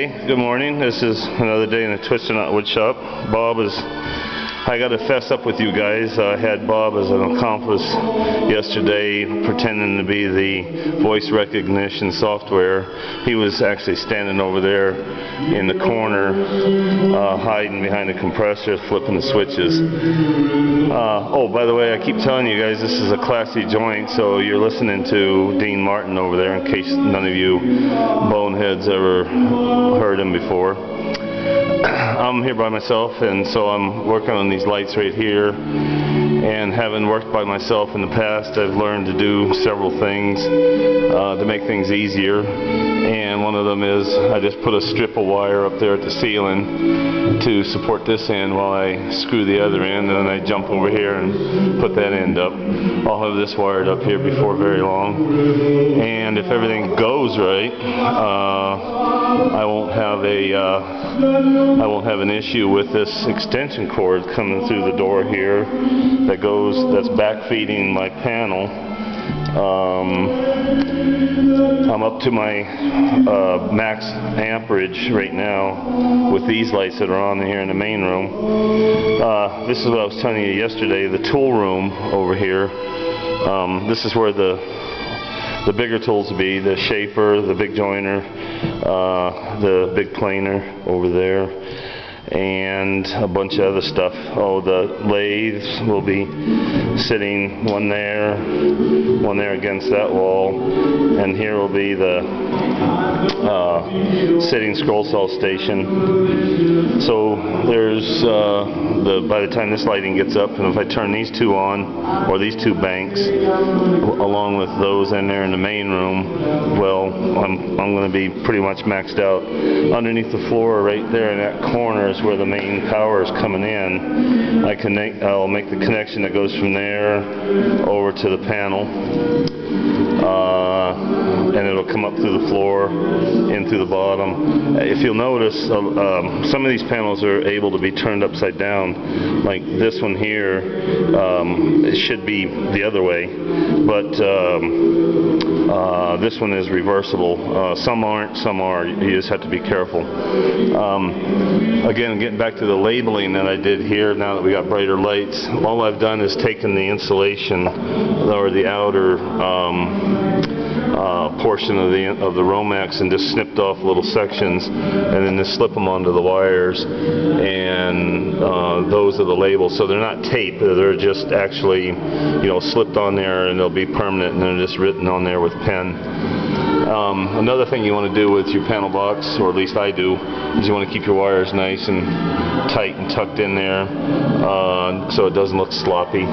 Hey, good morning. This is another day in the Twisted Knot Woodshop. I got to fess up with you guys. I had Bob as an accomplice yesterday pretending to be the voice recognition software. He was actually standing over there in the corner hiding behind the compressor flipping the switches. Oh, by the way, I keep telling you guys this is a classy joint, so you're listening to Dean Martin over there in case none of you boneheads ever heard him before. I'm here by myself, and so I'm working on these lights right here, and having worked by myself in the past, I've learned to do several things to make things easier, and one of them is I just put a strip of wire up there at the ceiling to support this end while I screw the other end, and then I jump over here and put that end up. I'll have this wired up here before very long, and if everything goes right, I won't have an issue with this extension cord coming through the door here that's back feeding my panel. I'm up to my max amperage right now with these lights that are on here in the main room. This is what I was telling you yesterday, the tool room over here. This is where the bigger tools will be, the shaper, the big joiner, the big planer over there, and a bunch of other stuff. Oh, the lathes will be sitting one there against that wall, and here will be the sitting scroll saw station. So there's by the time this lighting gets up, and if I turn these two on, or these two banks, along with those in there in the main room, well, I'm going to be pretty much maxed out. Underneath the floor, right there in that corner, is where the main power is coming in. I'll make the connection that goes from there over to the panel, and it'll come up through the floor, in through the bottom. If you'll notice, some of these panels are able to be turned upside down, like this one here. It should be the other way, but this one is reversible. Some aren't, some are. You just have to be careful. Again, getting back to the labeling that I did here, now that we got brighter lights, all I've done is taken the insulation, or the outer portion of the Romex, and just snipped off little sections, and then just slip them onto the wires, and those are the labels. So they're not taped, they're just actually, slipped on there, and they'll be permanent, and they're just written on there with pen. Another thing you want to do with your panel box, or at least I do, is you want to keep your wires nice and tight and tucked in there, so it doesn't look sloppy.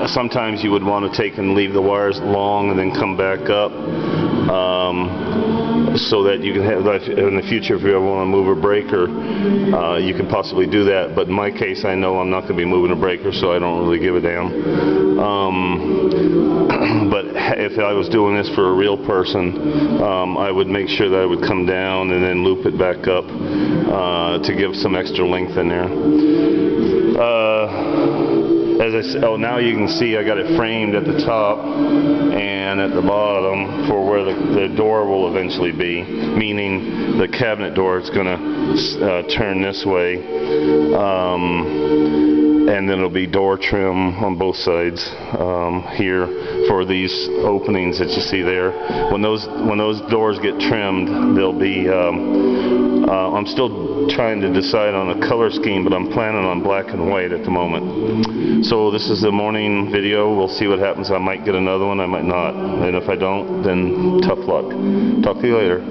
Sometimes you would want to take and leave the wires long and then come back up, so that you can have, in the future, if you ever want to move a breaker, you can possibly do that. But in my case, I know I'm not going to be moving a breaker, so I don't really give a damn. But if I was doing this for a real person, I would make sure that I would come down and then loop it back up to give some extra length in there. As I said, now you can see I got it framed at the top and at the bottom for where the door will eventually be, meaning the cabinet door is going to turn this way, and then it'll be door trim on both sides here for these openings that you see there. When those doors get trimmed, they'll be I'm still trying to decide on a color scheme, but I'm planning on black and white at the moment. So this is the morning video. We'll see what happens. I might get another one, I might not. And if I don't, then tough luck. Talk to you later.